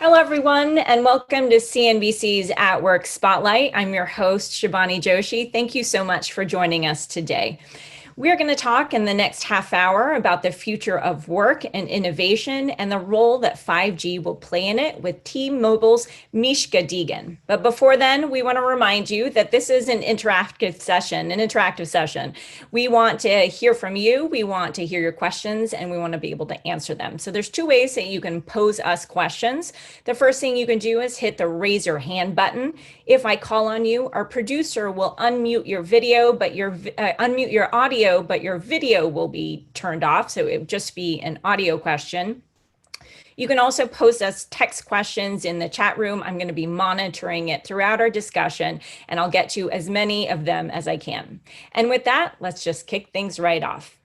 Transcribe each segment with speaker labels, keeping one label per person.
Speaker 1: Hello, everyone, and welcome to CNBC's At Work Spotlight. I'm your host, Shibani Joshi. Thank you so much for joining us today. We're going to talk in the next half hour about the future of work and innovation and the role that 5G will play in it with T-Mobile's Mishka Dehghan. But before then, we want to remind you that this is an interactive session. We want to hear from you, we want to hear your questions, and we want to be able to answer them. So there's two ways that you can pose us questions. The first thing you can do is hit the raise your hand button. If I call on you, our producer will unmute your video, but unmute your audio, but your video will be turned off. So it would just be an audio question. You can also post us text questions in the chat room. I'm going to be monitoring it throughout our discussion, and I'll get to as many of them as I can. And with that, let's just kick things right off.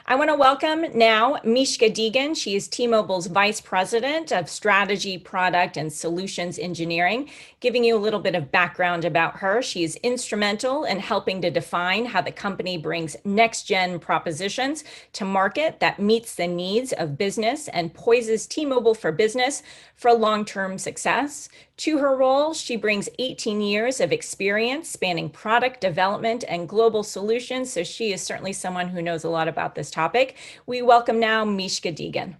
Speaker 1: I want to welcome now Mishka Dehghan. She is T-Mobile's Vice President of Strategy, Product, and Solutions Engineering. Giving you a little bit of background about her, she is instrumental in helping to define how the company brings next-gen propositions to market that meets the needs of business and poises T-Mobile for business for long-term success. To her role, she brings 18 years of experience spanning product development and global solutions, so she is certainly someone who knows a lot about this topic. We welcome now Mishka Dehghan.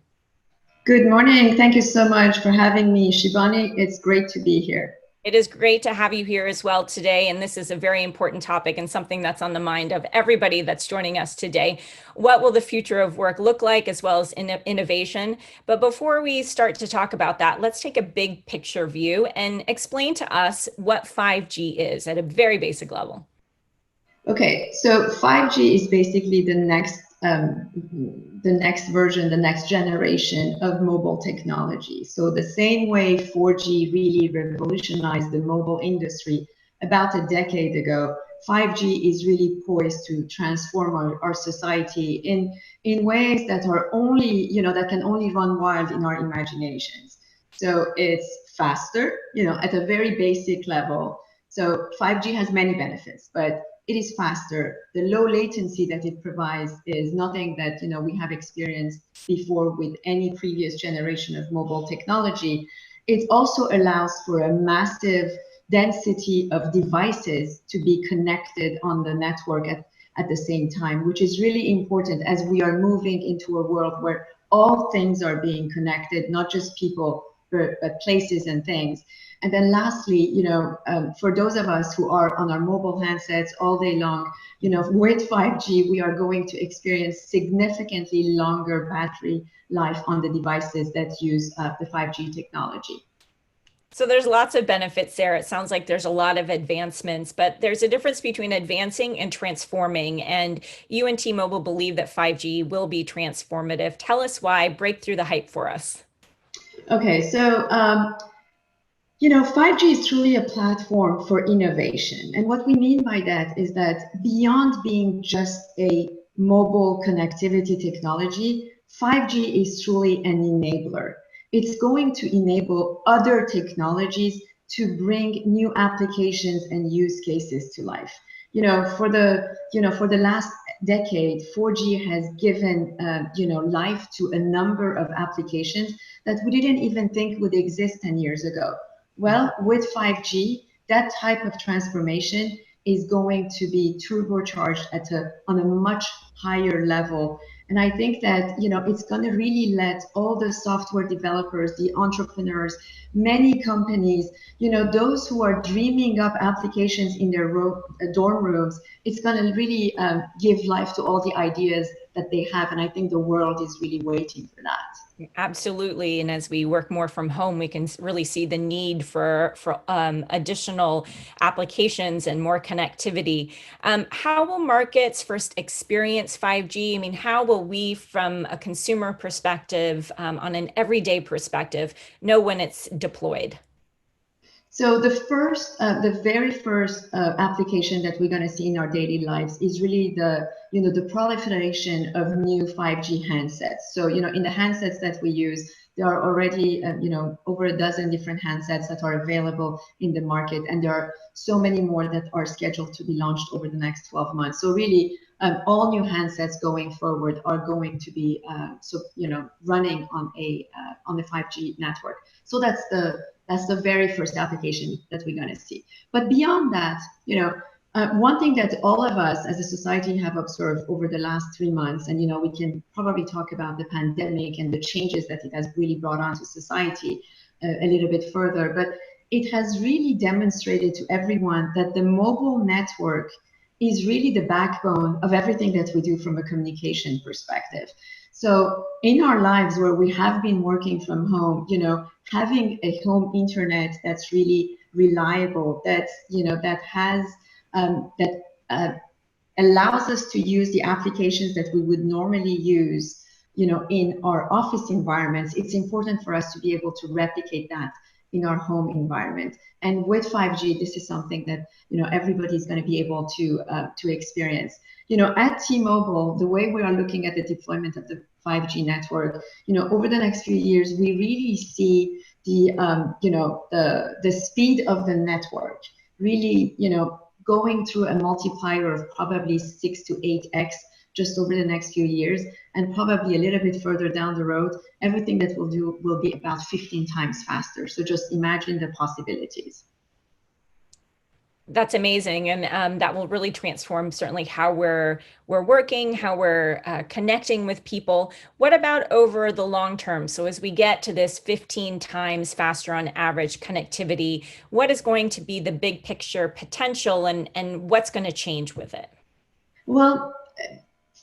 Speaker 2: Good morning. Thank you so much for having me, Shibani. It's great to be here.
Speaker 1: It is great to have you here as well today, and this is a very important topic and something that's on the mind of everybody that's joining us today. What will the future of work look like, as well as innovation? But before we start to talk about that, let's take a big picture view and explain to us what 5G is at a very basic level.
Speaker 2: Okay, so 5G is basically the next version, the next generation of mobile technology. So the same way 4G really revolutionized the mobile industry about a decade ago, 5G is really poised to transform our society in ways that are only, that can only run wild in our imaginations. So it's faster, at a very basic level. So 5G has many benefits, but it is faster. The low latency that it provides is nothing that we have experienced before with any previous generation of mobile technology. It also allows for a massive density of devices to be connected on the network at the same time, which is really important as we are moving into a world where all things are being connected, not just people, but places and things. And then lastly, for those of us who are on our mobile handsets all day long, with 5G, we are going to experience significantly longer battery life on the devices that use the 5G technology.
Speaker 1: So there's lots of benefits there. It sounds like there's a lot of advancements, but there's a difference between advancing and transforming. And you and T-Mobile believe that 5G will be transformative. Tell us why. Break through the hype for us.
Speaker 2: Okay, so 5G is truly a platform for innovation. And what we mean by that is that beyond being just a mobile connectivity technology, 5G is truly an enabler. It's going to enable other technologies to bring new applications and use cases to life. For the last decade, 4G has given life to a number of applications that we didn't even think would exist 10 years ago. Well, with 5G, that type of transformation is going to be turbocharged on a much higher level. And I think that, it's going to really let all the software developers, the entrepreneurs, many companies, those who are dreaming up applications in their dorm rooms, it's going to really give life to all the ideas that they have. And I think the world is really waiting for that.
Speaker 1: Absolutely. And as we work more from home, we can really see the need for additional applications and more connectivity. How will markets first experience 5G? I mean, how will we, from a consumer perspective, on an everyday perspective, know when it's deployed?
Speaker 2: So the very first application that we're going to see in our daily lives is really the proliferation of new 5G handsets. So in the handsets that we use, there are already over a dozen different handsets that are available in the market, and there are so many more that are scheduled to be launched over the next 12 months. So really, all new handsets going forward are going to be running on the 5G network. So that's the very first application that we're going to see. But beyond that, one thing that all of us as a society have observed over the last 3 months, and we can probably talk about the pandemic and the changes that it has really brought onto society a little bit further, but it has really demonstrated to everyone that the mobile network is really the backbone of everything that we do from a communication perspective. So in our lives where we have been working from home, having a home internet that's really reliable, that has that allows us to use the applications that we would normally use, in our office environments, it's important for us to be able to replicate that in our home environment. And with 5G, this is something that everybody's going to be able to experience. At T-Mobile, the way we are looking at the deployment of the 5G network, over the next few years, we really see the speed of the network really, going through a multiplier of probably 6 to 8x just over the next few years, and probably a little bit further down the road, everything that we'll do will be about 15 times faster. So just imagine the possibilities.
Speaker 1: That's amazing, and that will really transform certainly how we're working, how we're connecting with people. What about over the long term? So as we get to this 15 times faster on average connectivity, what is going to be the big picture potential, and what's going to change with it?
Speaker 2: Well,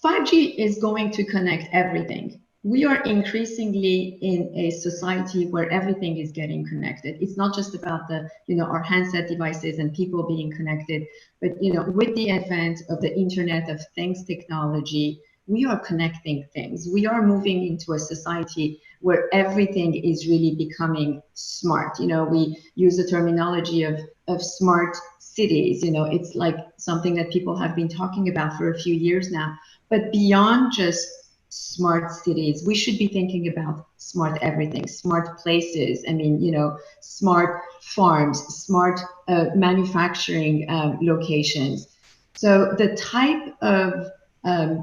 Speaker 2: 5G is going to connect everything. We are increasingly in a society where everything is getting connected. It's not just about our handset devices and people being connected, but with the advent of the Internet of Things technology, we are connecting things. We are moving into a society where everything is really becoming smart. We use the terminology of smart cities. It's like something that people have been talking about for a few years now. But beyond just smart cities, we should be thinking about smart everything, smart places. I mean, smart farms, smart manufacturing locations. So the type of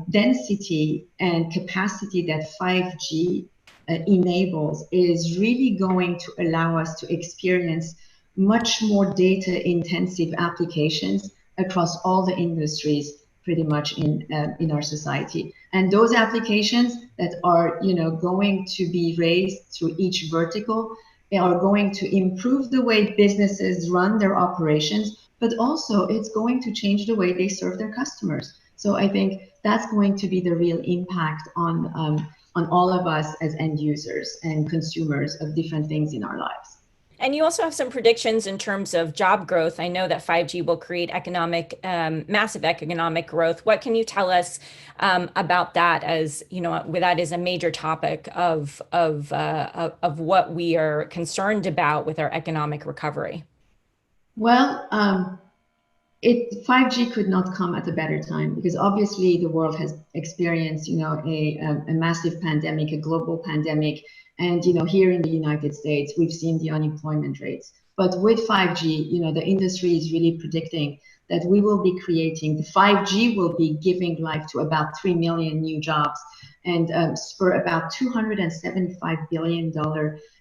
Speaker 2: density and capacity that 5G enables is really going to allow us to experience much more data intensive applications across all the industries pretty much in our society. And those applications that are going to be raised through each vertical are going to improve the way businesses run their operations, but also it's going to change the way they serve their customers. So I think that's going to be the real impact on all of us as end users and consumers of different things in our lives.
Speaker 1: And you also have some predictions in terms of job growth. I know that 5G will create massive economic growth. What can you tell us about that? As that is a major topic of what we are concerned about with our economic recovery.
Speaker 2: Well, 5G could not come at a better time, because obviously the world has experienced, a massive pandemic, a global pandemic. And, here in the United States, we've seen the unemployment rates. But with 5G, the industry is really predicting that we will be creating, the 5G will be giving life to about 3 million new jobs and spur about $275 billion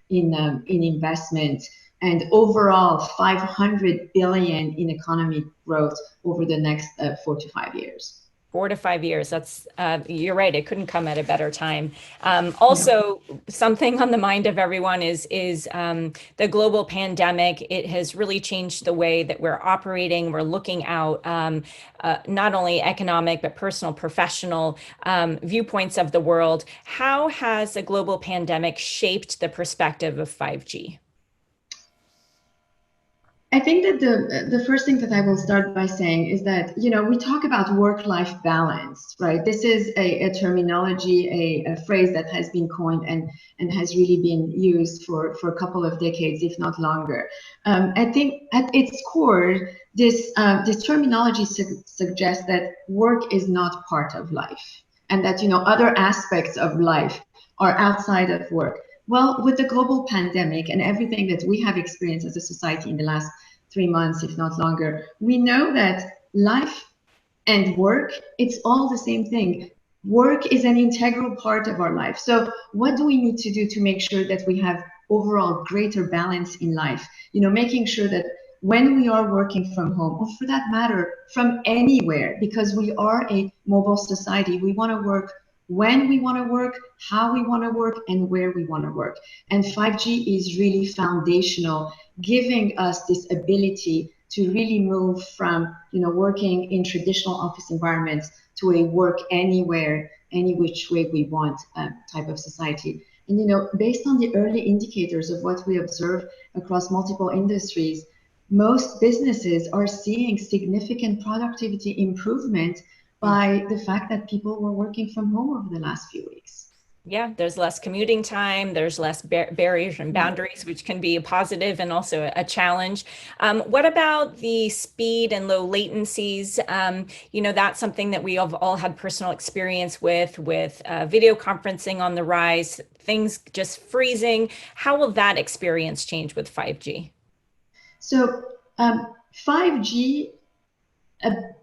Speaker 2: in investment, and overall 500 billion in economic growth over the next 4 to 5 years.
Speaker 1: 4 to 5 years. That's you're right. It couldn't come at a better time. Also, something on the mind of everyone is the global pandemic. It has really changed the way that we're operating. We're looking out not only economic but personal, professional viewpoints of the world. How has the global pandemic shaped the perspective of 5G?
Speaker 2: I think that the first thing that I will start by saying is that, we talk about work-life balance, right? This is a terminology, a phrase that has been coined and has really been used for a couple of decades, if not longer. I think at its core, this terminology suggests that work is not part of life, and that, other aspects of life are outside of work. Well, with the global pandemic and everything that we have experienced as a society in the last 3 months, if not longer, we know that life And work, it's all the same thing. Work is an integral part of our life. So what do we need to do to make sure that we have overall greater balance in life? Making sure that when we are working from home, or for that matter, from anywhere, because we are a mobile society, we want to work when we want to work, how we want to work, and where we want to work. And 5G is really foundational, giving us this ability to really move from working in traditional office environments to a work anywhere, any which way we want type of society. And based on the early indicators of what we observe across multiple industries, most businesses are seeing significant productivity improvement by the fact that people were working from home over the last few weeks.
Speaker 1: Yeah, there's less commuting time, there's less barriers and boundaries, which can be a positive and also a challenge. What about the speed and low latencies? That's something that we have all had personal experience with video conferencing on the rise, things just freezing. How will that experience change with 5G?
Speaker 2: So 5G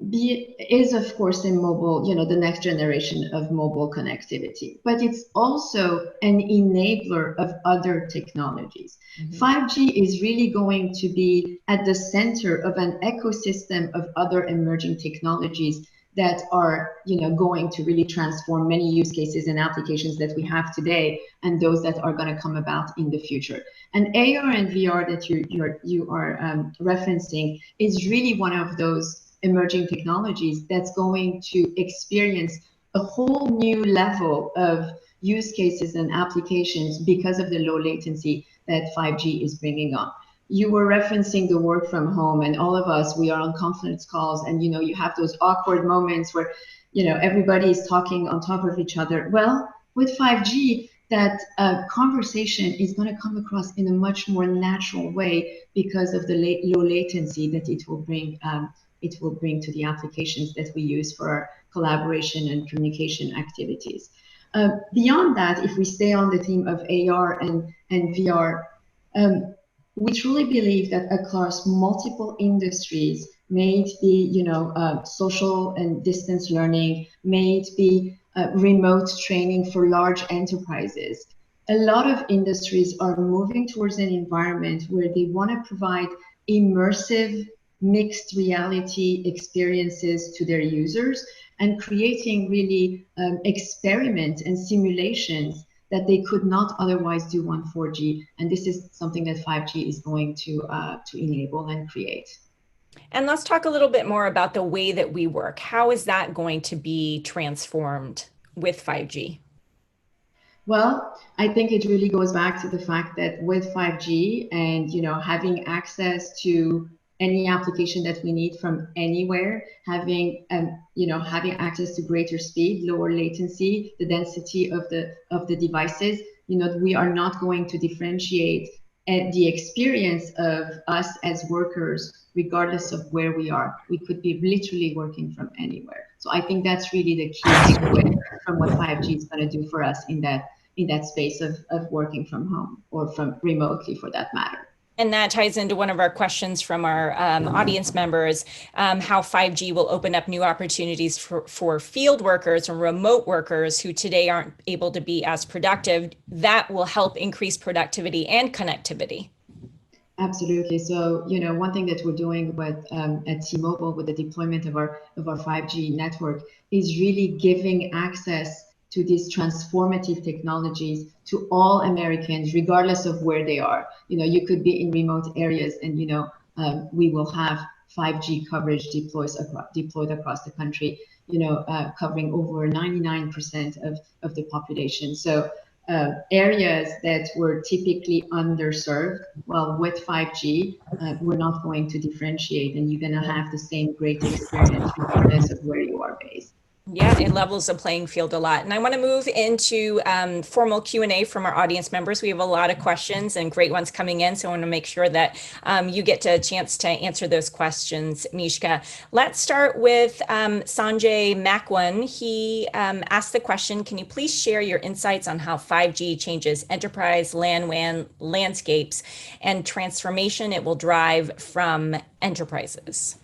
Speaker 2: is of course in mobile, the next generation of mobile connectivity, but it's also an enabler of other technologies. 5G is really going to be at the center of an ecosystem of other emerging technologies that are going to really transform many use cases and applications that we have today and those that are going to come about in the future. And AR and VR that you are referencing is really one of those emerging technologies that's going to experience a whole new level of use cases and applications because of the low latency that 5G is bringing on. You were referencing the work from home, and all of us, we are on conference calls, and you have those awkward moments where everybody is talking on top of each other. Well, with 5G, that conversation is going to come across in a much more natural way because of the low latency that it will bring to the applications that we use for our collaboration and communication activities. Beyond that, if we stay on the theme of AR and VR, we truly believe that across multiple industries, may it be social and distance learning, may it be remote training for large enterprises, a lot of industries are moving towards an environment where they want to provide immersive mixed reality experiences to their users and creating really experiments and simulations that they could not otherwise do on 4G. And this is something that 5G is going to enable and create.
Speaker 1: And let's talk a little bit more about the way that we work. How is that going to be transformed with 5G?
Speaker 2: Well, I think it really goes back to the fact that with 5G and having access to any application that we need from anywhere, having access to greater speed, lower latency, the density of the devices, we are not going to differentiate the experience of us as workers, regardless of where we are. We could be literally working from anywhere. So I think that's really the key takeaway from what 5G is going to do for us in that space of working from home or from remotely for that matter.
Speaker 1: And that ties into one of our questions from our audience members, how 5G will open up new opportunities for field workers and remote workers who today aren't able to be as productive. That will help increase productivity and connectivity.
Speaker 2: Absolutely. So, one thing that we're doing at T-Mobile with the deployment of our 5G network is really giving access to these transformative technologies to all Americans, regardless of where they are. You could be in remote areas, and we will have 5G coverage deployed across the country. Covering over 99% of the population. So areas that were typically underserved, well, with 5G, we're not going to differentiate, and you're going to have the same great experience regardless of where you are based.
Speaker 1: Yeah, it levels the playing field a lot. And I want to move into formal Q&A from our audience members. We have a lot of questions and great ones coming in, so I want to make sure that you get a chance to answer those questions, Mishka. Let's start with Sanjay Makwan. He asked the question, can you please share your insights on how 5G changes enterprise LAN-WAN landscapes and transformation it will drive from enterprises?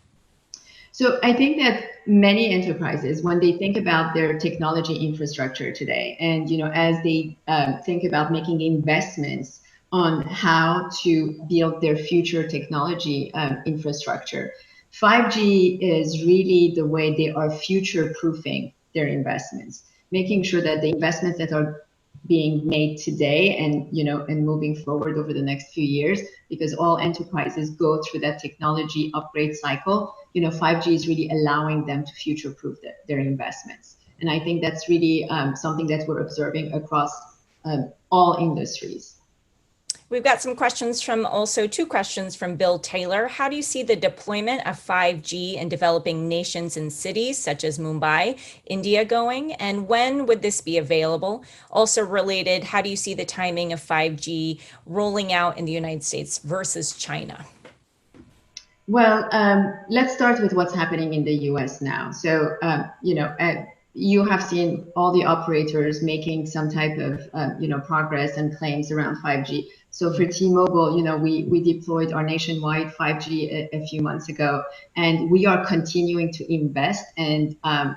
Speaker 2: So I think that many enterprises, when they think about their technology infrastructure today, and as they think about making investments on how to build their future technology infrastructure, 5G is really the way they are future-proofing their investments, making sure that the investments that are being made today and and moving forward over the next few years, because all enterprises go through that technology upgrade cycle. 5G is really allowing them to future-proof their investments, and I think that's really something that we're observing across all industries.
Speaker 1: We've got some questions two questions from Bill Taylor. How do you see the deployment of 5G in developing nations and cities such as Mumbai, India going? And when would this be available? Also related, how do you see the timing of 5G rolling out in the United States versus China?
Speaker 2: Well, let's start with what's happening in the US now. So, you have seen all the operators making some type of, progress and claims around 5G. So for T-Mobile, we deployed our nationwide 5G a few months ago, and we are continuing to invest and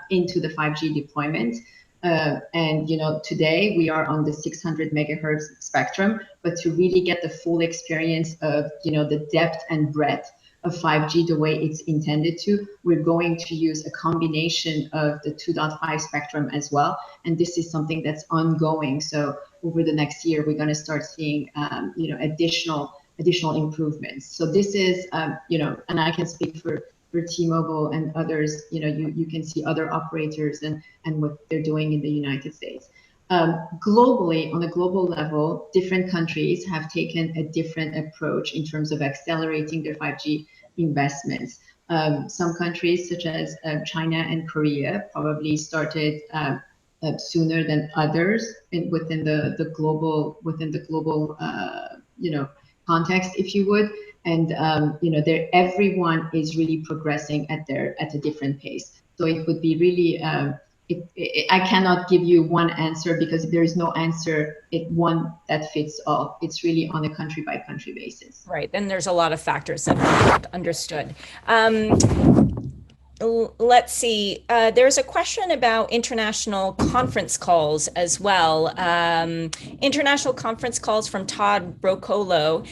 Speaker 2: into the 5G deployment. And today we are on the 600 megahertz spectrum, but to really get the full experience of the depth and breadth of 5G the way it's intended to, we're going to use a combination of the 2.5 spectrum as well. And this is something that's ongoing. So over the next year, we're going to start seeing, additional improvements. So this is, and I can speak for T-Mobile and others. You can see other operators and what they're doing in the United States. Globally, on a global level, different countries have taken a different approach in terms of accelerating their 5G investments. Some countries, such as China and Korea, probably started sooner than others within the global context, if you would. And everyone is really progressing at a different pace. So it would be really. I cannot give you one answer because there is no answer, one that fits all. It's really on a country by country basis.
Speaker 1: Right. Then there's a lot of factors that are understood. Let's see. There's a question about international conference calls as well. International conference calls from Todd Brocolo.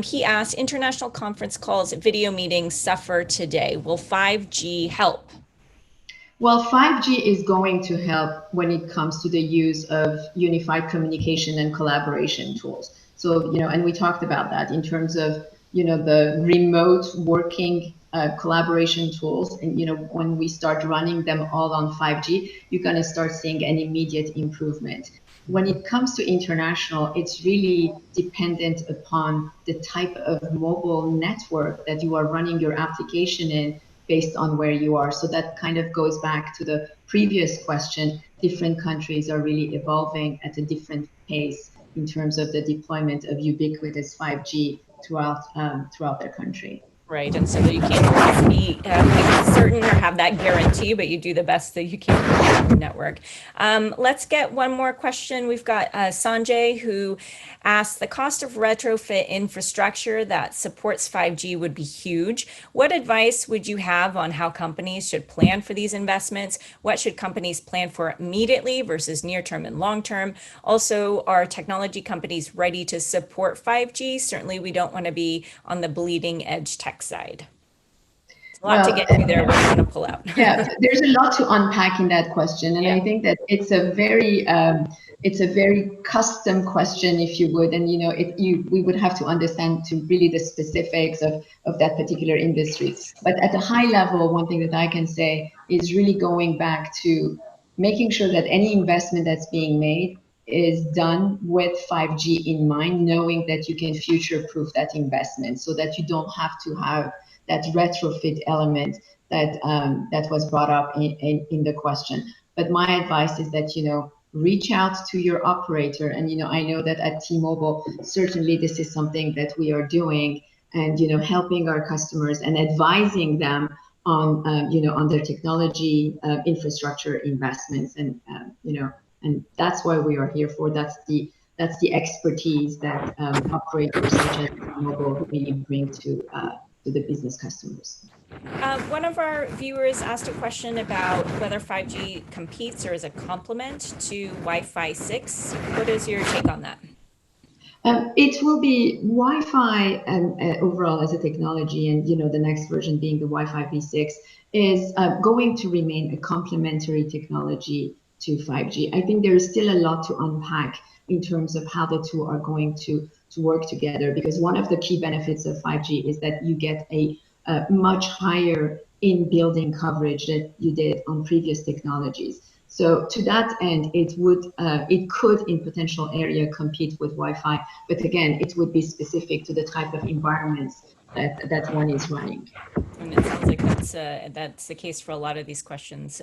Speaker 1: He asked, international conference calls, video meetings suffer today. Will 5G help?
Speaker 2: Well, 5G is going to help when it comes to the use of unified communication and collaboration tools. So, and we talked about that in terms of, the remote working collaboration tools. And, when we start running them all on 5G, you're going to start seeing an immediate improvement. When it comes to international, it's really dependent upon the type of mobile network that you are running your application in, based on where you are. So that kind of goes back to the previous question. Different countries are really evolving at a different pace in terms of the deployment of ubiquitous 5G throughout their country.
Speaker 1: Right, and so that you can't be certain or have that guarantee, but you do the best that you can with the network. Let's get one more question. We've got Sanjay, who asked, the cost of retrofit infrastructure that supports 5G would be huge. What advice would you have on how companies should plan for these investments? What should companies plan for immediately versus near term and long term? Also, are technology companies ready to support 5G? Certainly, we don't want to be on the bleeding edge tech side. It's a lot to get to there. We're going to pull out.
Speaker 2: Yeah, there's a lot to unpack in that question, and I think that it's a very custom question, if you would, and we would have to understand to really the specifics of that particular industry. But at a high level, one thing that I can say is really going back to making sure that any investment that's being made is done with 5G in mind, knowing that you can future-proof that investment so that you don't have to have that retrofit element that was brought up in the question. But my advice is that, reach out to your operator. And, I know that at T-Mobile, certainly this is something that we are doing and, helping our customers and advising them on, on their technology infrastructure investments. And, and that's why we are here for. That's the expertise that operators such as T-Mobile really bring to the business customers.
Speaker 1: One of our viewers asked a question about whether 5G competes or is a complement to Wi-Fi 6. What is your take on that?
Speaker 2: It will be Wi-Fi overall as a technology, and the next version being the Wi-Fi V6 is going to remain a complementary technology to 5G. I think there is still a lot to unpack in terms of how the two are going to work together, because one of the key benefits of 5G is that you get a much higher in-building coverage that you did on previous technologies. So to that end, it could in potential area compete with Wi-Fi, but again, it would be specific to the type of environments that one is running.
Speaker 1: And it sounds like that's the case for a lot of these questions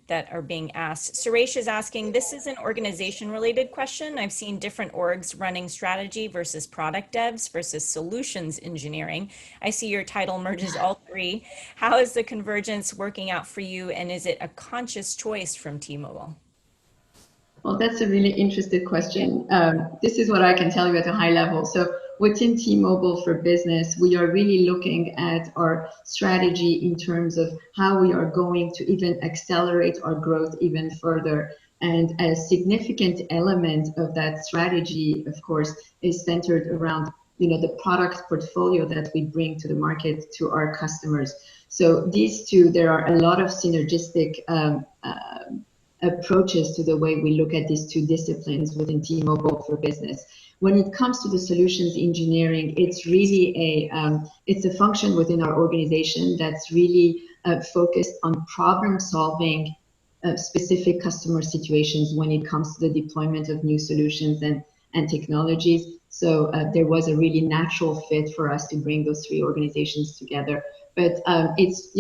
Speaker 1: that are being asked. Suresh is asking, this is an organization-related question. I've seen different orgs running strategy versus product devs versus solutions engineering. I see your title merges all three. How is the convergence working out for you, and is it a conscious choice from T-Mobile?
Speaker 2: Well, that's a really interesting question. This is what I can tell you at a high level. So within T-Mobile for Business, we are really looking at our strategy in terms of how we are going to even accelerate our growth even further. And a significant element of that strategy, of course, is centered around the product portfolio that we bring to the market to our customers. So these two, there are a lot of synergistic approaches to the way we look at these two disciplines within T-Mobile for Business. When it comes to the solutions engineering, it's really it's a function within our organization that's really focused on problem solving specific customer situations when it comes to the deployment of new solutions and technologies. So there was a really natural fit for us to bring those three organizations together. But it's,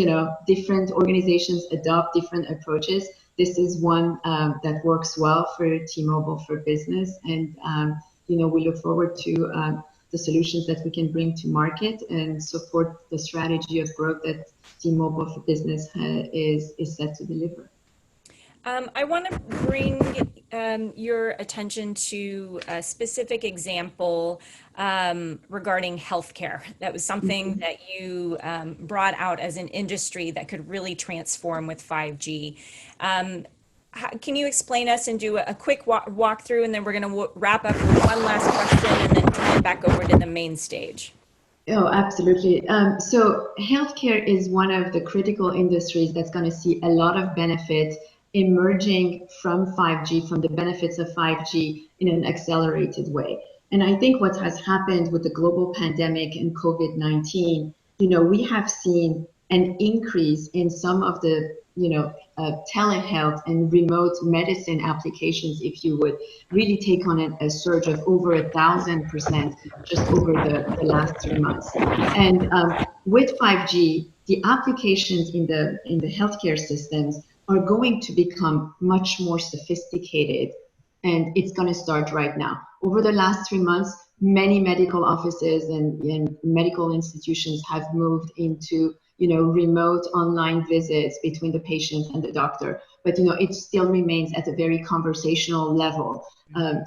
Speaker 2: different organizations adopt different approaches. This is one that works well for T-Mobile for Business, and we look forward to the solutions that we can bring to market and support the strategy of growth that T-Mobile for Business is set to deliver.
Speaker 1: I want to bring your attention to a specific example regarding healthcare. That was something that you brought out as an industry that could really transform with 5G. Can you explain us and do a quick walkthrough, and then we're going to wrap up with one last question and then turn it back over to the main stage?
Speaker 2: Oh, absolutely. So healthcare is one of the critical industries that's going to see a lot of benefit emerging from 5G, from the benefits of 5G in an accelerated way. And I think what has happened with the global pandemic and COVID-19, we have seen an increase in some of the, telehealth and remote medicine applications, if you would, really take on a surge of over 1,000% just over the last 3 months. And with 5G, the applications in the healthcare systems are going to become much more sophisticated, and it's going to start right now. Over the last 3 months, many medical offices and medical institutions have moved into remote online visits between the patient and the doctor, but it still remains at a very conversational level.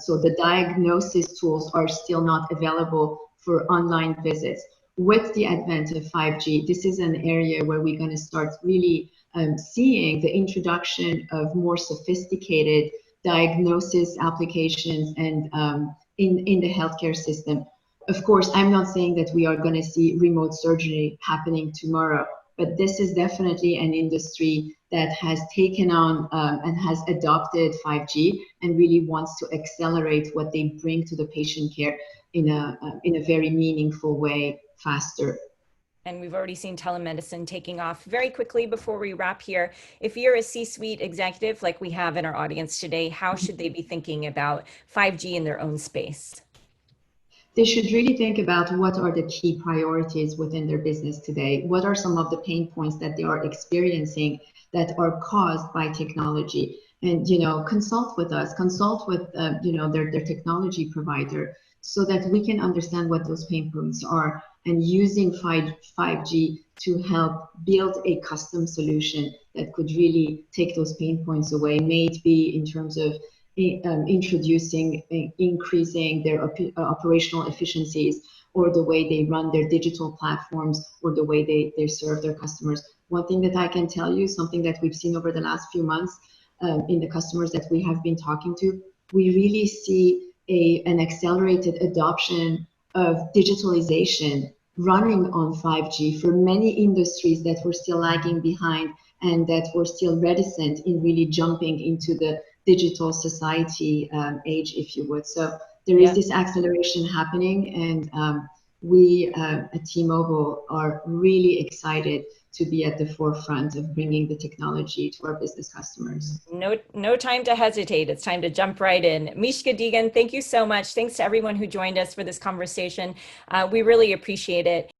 Speaker 2: So the diagnosis tools are still not available for online visits. With the advent of 5G, this is an area where we're going to start really seeing the introduction of more sophisticated diagnosis applications and in the healthcare system. Of course, I'm not saying that we are going to see remote surgery happening tomorrow, but this is definitely an industry that has taken on and has adopted 5G and really wants to accelerate what they bring to the patient care in a very meaningful way, faster.
Speaker 1: And we've already seen telemedicine taking off. Very quickly before we wrap here, if you're a C-suite executive like we have in our audience today, how should they be thinking about 5G in their own space?
Speaker 2: They should really think about what are the key priorities within their business today. What are some of the pain points that they are experiencing that are caused by technology? And consult with us, consult with their technology provider, so that we can understand what those pain points are, and using 5G to help build a custom solution that could really take those pain points away. May it be in terms of introducing, increasing their operational efficiencies, or the way they run their digital platforms or the way they serve their customers. One thing that I can tell you, something that we've seen over the last few months in the customers that we have been talking to, we really see an accelerated adoption of digitalization running on 5G for many industries that were still lagging behind and that were still reticent in really jumping into the digital society age, if you would. So there is this acceleration happening, and we at T-Mobile are really excited to be at the forefront of bringing the technology to our business customers.
Speaker 1: No time to hesitate. It's time to jump right in. Mishka, Dehghan, thank you so much. Thanks to everyone who joined us for this conversation. We really appreciate it.